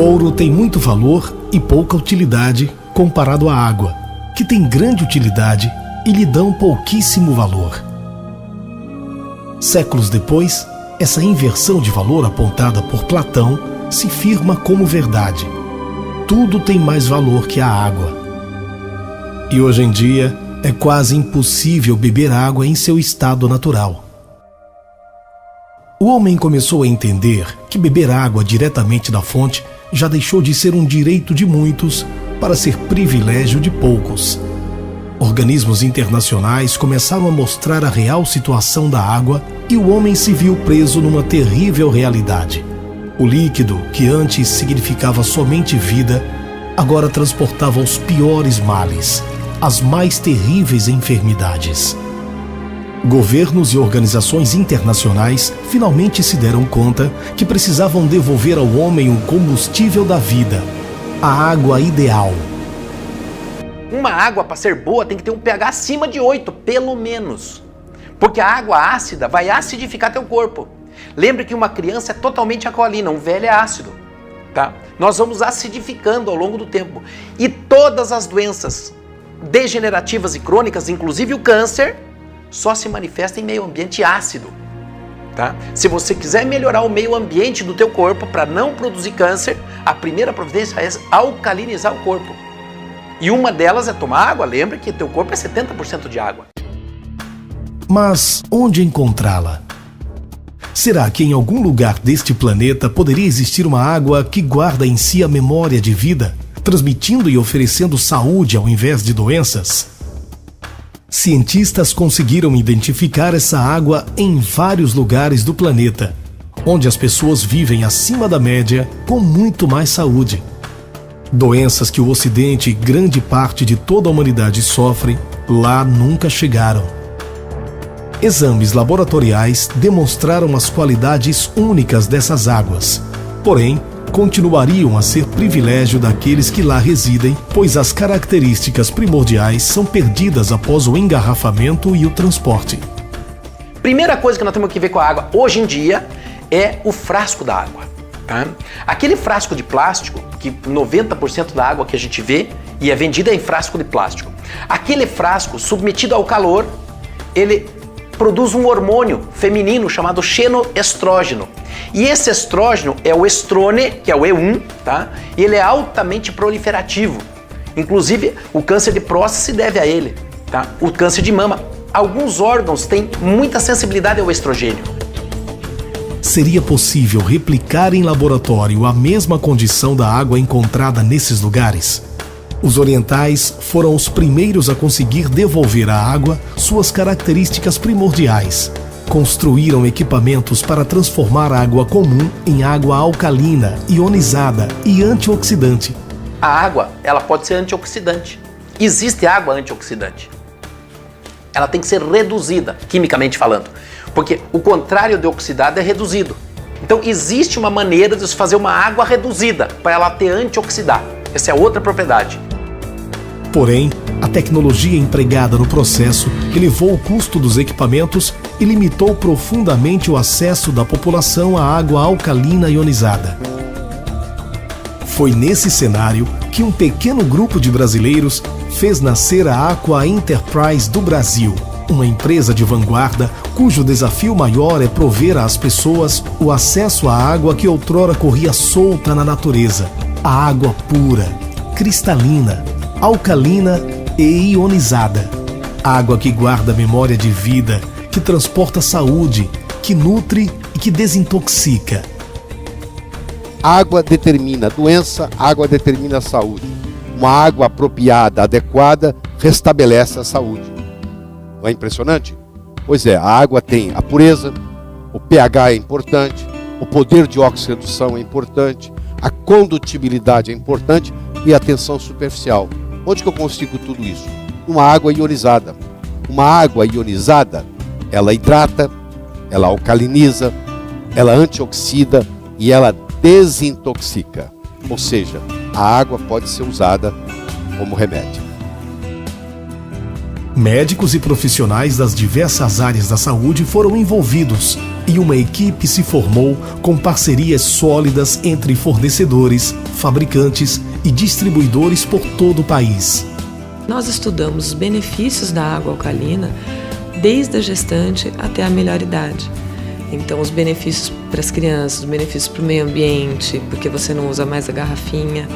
ouro tem muito valor e pouca utilidade comparado à água, que tem grande utilidade e lhe dão pouquíssimo valor. Séculos depois, essa inversão de valor apontada por Platão se firma como verdade. Tudo tem mais valor que a água. E hoje em dia, é quase impossível beber água em seu estado natural. O homem começou a entender que beber água diretamente da fonte já deixou de ser um direito de muitos para ser privilégio de poucos. Organismos internacionais começaram a mostrar a real situação da água e o homem se viu preso numa terrível realidade. O líquido, que antes significava somente vida, agora transportava os piores males, as mais terríveis enfermidades. Governos e organizações internacionais finalmente se deram conta que precisavam devolver ao homem o combustível da vida, a água ideal. Uma água, para ser boa, tem que ter um pH acima de 8, pelo menos. Porque a água ácida vai acidificar teu corpo. Lembre que uma criança é totalmente alcalina, um velho é ácido. Tá? Nós vamos acidificando ao longo do tempo. E todas as doenças degenerativas e crônicas, inclusive o câncer, só se manifesta em meio ambiente ácido. Tá? Se você quiser melhorar o meio ambiente do teu corpo para não produzir câncer, a primeira providência é alcalinizar o corpo. E uma delas é tomar água. Lembra que teu corpo é 70% de água. Mas onde encontrá-la? Será que em algum lugar deste planeta poderia existir uma água que guarda em si a memória de vida, transmitindo e oferecendo saúde ao invés de doenças? Cientistas conseguiram identificar essa água em vários lugares do planeta, onde as pessoas vivem acima da média com muito mais saúde. Doenças que o Ocidente e grande parte de toda a humanidade sofrem, lá nunca chegaram. Exames laboratoriais demonstraram as qualidades únicas dessas águas, porém, continuariam a ser privilégio daqueles que lá residem, pois as características primordiais são perdidas após o engarrafamento e o transporte. Primeira coisa que nós temos que ver com a água hoje em dia é o frasco da água. Tá? Aquele frasco de plástico, que 90% da água que a gente vê e é vendida em frasco de plástico. Aquele frasco, submetido ao calor, ele produz um hormônio feminino chamado xenoestrógeno. E esse estrógeno é o estrone, que é o E1, tá? E ele é altamente proliferativo. Inclusive, o câncer de próstata se deve a ele, tá? O câncer de mama. Alguns órgãos têm muita sensibilidade ao estrogênio. Seria possível replicar em laboratório a mesma condição da água encontrada nesses lugares? Os orientais foram os primeiros a conseguir devolver à água suas características primordiais. Construíram equipamentos para transformar a água comum em água alcalina, ionizada e antioxidante. A água, ela pode ser antioxidante. Existe água antioxidante. Ela tem que ser reduzida, quimicamente falando. Porque o contrário de oxidado é reduzido. Então existe uma maneira de se fazer uma água reduzida para ela ter antioxidar. Essa é outra propriedade. Porém, a tecnologia empregada no processo elevou o custo dos equipamentos e limitou profundamente o acesso da população à água alcalina ionizada. Foi nesse cenário que um pequeno grupo de brasileiros fez nascer a Aqua Enterprise do Brasil, uma empresa de vanguarda cujo desafio maior é prover às pessoas o acesso à água que outrora corria solta na natureza. A água pura, cristalina, alcalina e ionizada. Água que guarda memória de vida, que transporta saúde, que nutre e que desintoxica. Água determina a doença, água determina a saúde. Uma água apropriada, adequada, restabelece a saúde. Não é impressionante? Pois é, a água tem a pureza, o pH é importante, o poder de oxirredução é importante, a condutibilidade é importante e a tensão superficial. Onde que eu consigo tudo isso? Uma água ionizada. Uma água ionizada, ela hidrata, ela alcaliniza, ela antioxida e ela desintoxica. Ou seja, a água pode ser usada como remédio. Médicos e profissionais das diversas áreas da saúde foram envolvidos e uma equipe se formou com parcerias sólidas entre fornecedores, fabricantes e distribuidores por todo o país. Nós estudamos os benefícios da água alcalina desde a gestante até a melhor idade. Então, os benefícios para as crianças, os benefícios para o meio ambiente, porque você não usa mais a garrafinha,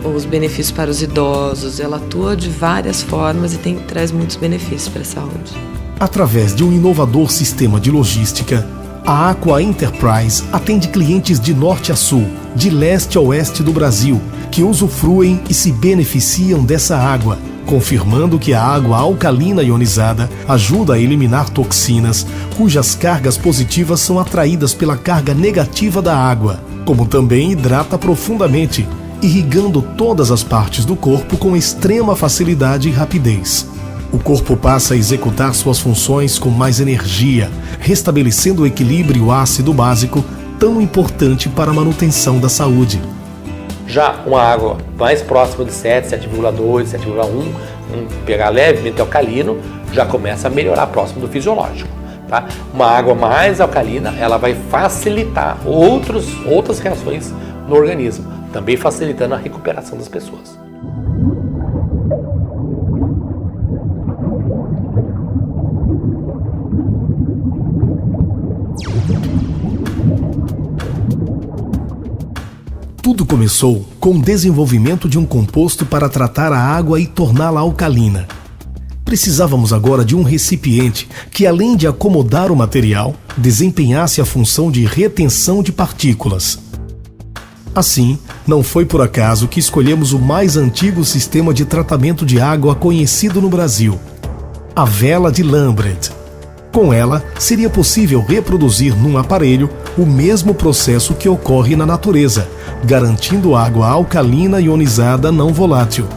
os benefícios para os idosos, ela atua de várias formas e traz muitos benefícios para a saúde. Através de um inovador sistema de logística, a Aqua Enterprise atende clientes de norte a sul, de leste a oeste do Brasil, que usufruem e se beneficiam dessa água, confirmando que a água alcalina ionizada ajuda a eliminar toxinas, cujas cargas positivas são atraídas pela carga negativa da água, como também hidrata profundamente, irrigando todas as partes do corpo com extrema facilidade e rapidez. O corpo passa a executar suas funções com mais energia, restabelecendo o equilíbrio ácido básico tão importante para a manutenção da saúde. Já uma água mais próxima de 7, 7,2, 7,1, um pH levemente alcalino, já começa a melhorar próximo do fisiológico. Tá? Uma água mais alcalina, ela vai facilitar outras reações no organismo, também facilitando a recuperação das pessoas. Tudo começou com o desenvolvimento de um composto para tratar a água e torná-la alcalina. Precisávamos agora de um recipiente que, além de acomodar o material, desempenhasse a função de retenção de partículas. Assim, não foi por acaso que escolhemos o mais antigo sistema de tratamento de água conhecido no Brasil, a vela de Lambret. Com ela, seria possível reproduzir num aparelho o mesmo processo que ocorre na natureza, garantindo água alcalina ionizada não volátil.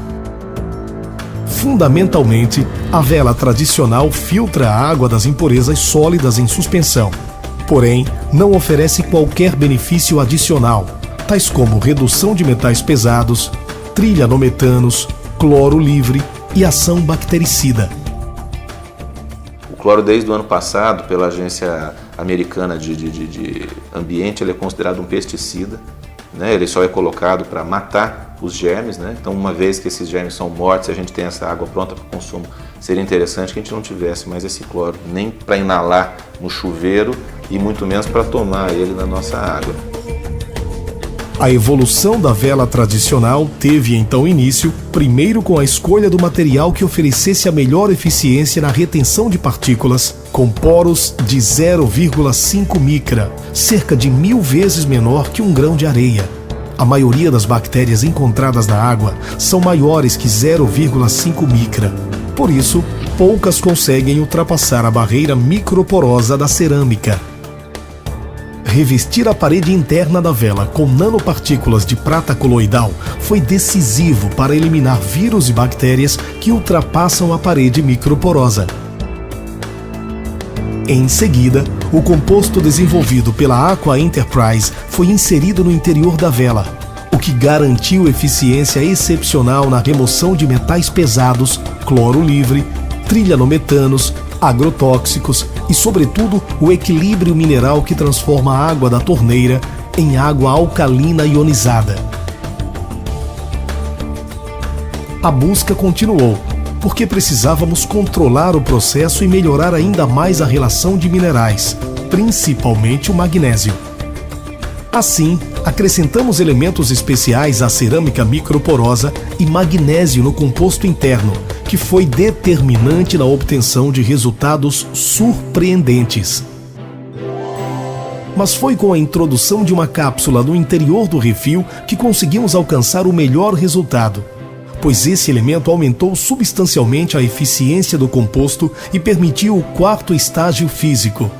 Fundamentalmente, a vela tradicional filtra a água das impurezas sólidas em suspensão, porém, não oferece qualquer benefício adicional, tais como redução de metais pesados, trilhanometanos, cloro livre e ação bactericida. O cloro, desde o ano passado, pela Agência Americana de Ambiente, ele é considerado um pesticida, né? Ele só é colocado para matar os germes, né? Então, uma vez que esses germes são mortos e a gente tem essa água pronta para consumo, seria interessante que a gente não tivesse mais esse cloro, nem para inalar no chuveiro e muito menos para tomar ele na nossa água. A evolução da vela tradicional teve então início, primeiro com a escolha do material que oferecesse a melhor eficiência na retenção de partículas, com poros de 0,5 micra, cerca de 1000 vezes menor que um grão de areia. A maioria das bactérias encontradas na água são maiores que 0,5 micra. Por isso, poucas conseguem ultrapassar a barreira microporosa da cerâmica. Revestir a parede interna da vela com nanopartículas de prata coloidal foi decisivo para eliminar vírus e bactérias que ultrapassam a parede microporosa. Em seguida, o composto desenvolvido pela Aqua Enterprise foi inserido no interior da vela, o que garantiu eficiência excepcional na remoção de metais pesados, cloro livre, trilhanometanos, agrotóxicos e, sobretudo, o equilíbrio mineral que transforma a água da torneira em água alcalina ionizada. A busca continuou, porque precisávamos controlar o processo e melhorar ainda mais a relação de minerais, principalmente o magnésio. Assim, acrescentamos elementos especiais à cerâmica microporosa e magnésio no composto interno, que foi determinante na obtenção de resultados surpreendentes. Mas foi com a introdução de uma cápsula no interior do refil que conseguimos alcançar o melhor resultado, pois esse elemento aumentou substancialmente a eficiência do composto e permitiu o quarto estágio físico,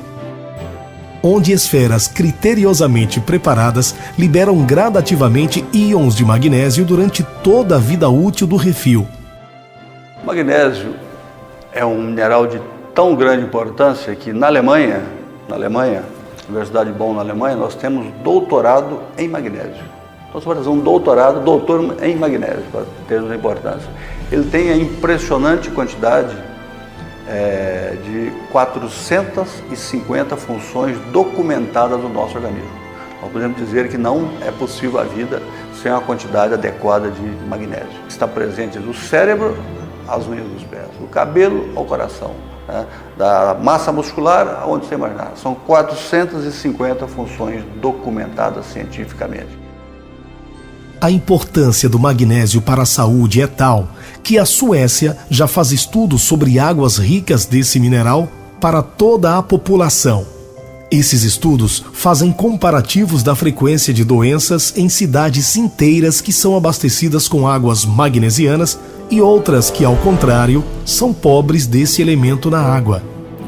onde esferas criteriosamente preparadas liberam gradativamente íons de magnésio durante toda a vida útil do refil. O magnésio é um mineral de tão grande importância que na Alemanha, Universidade de Bonn na Alemanha, nós temos doutorado em magnésio. Então você pode fazer um doutor em magnésio, para ter uma importância. Ele tem a impressionante quantidade de 450 funções documentadas no nosso organismo. Nós podemos dizer que não é possível a vida sem a quantidade adequada de magnésio. Está presente do cérebro às unhas dos pés, do cabelo ao coração, né? Da massa muscular aonde você imaginar. São 450 funções documentadas cientificamente. A importância do magnésio para a saúde é tal que a Suécia já faz estudos sobre águas ricas desse mineral para toda a população. Esses estudos fazem comparativos da frequência de doenças em cidades inteiras que são abastecidas com águas magnesianas e outras que, ao contrário, são pobres desse elemento na água.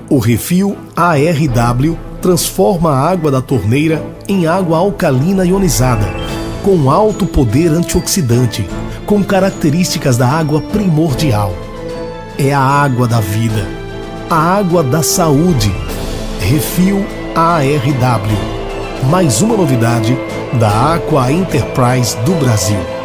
O refil ARW transforma a água da torneira em água alcalina ionizada, com alto poder antioxidante, com características da água primordial. É a água da vida, a água da saúde. Refil ARW. Mais uma novidade da Aqua Enterprise do Brasil.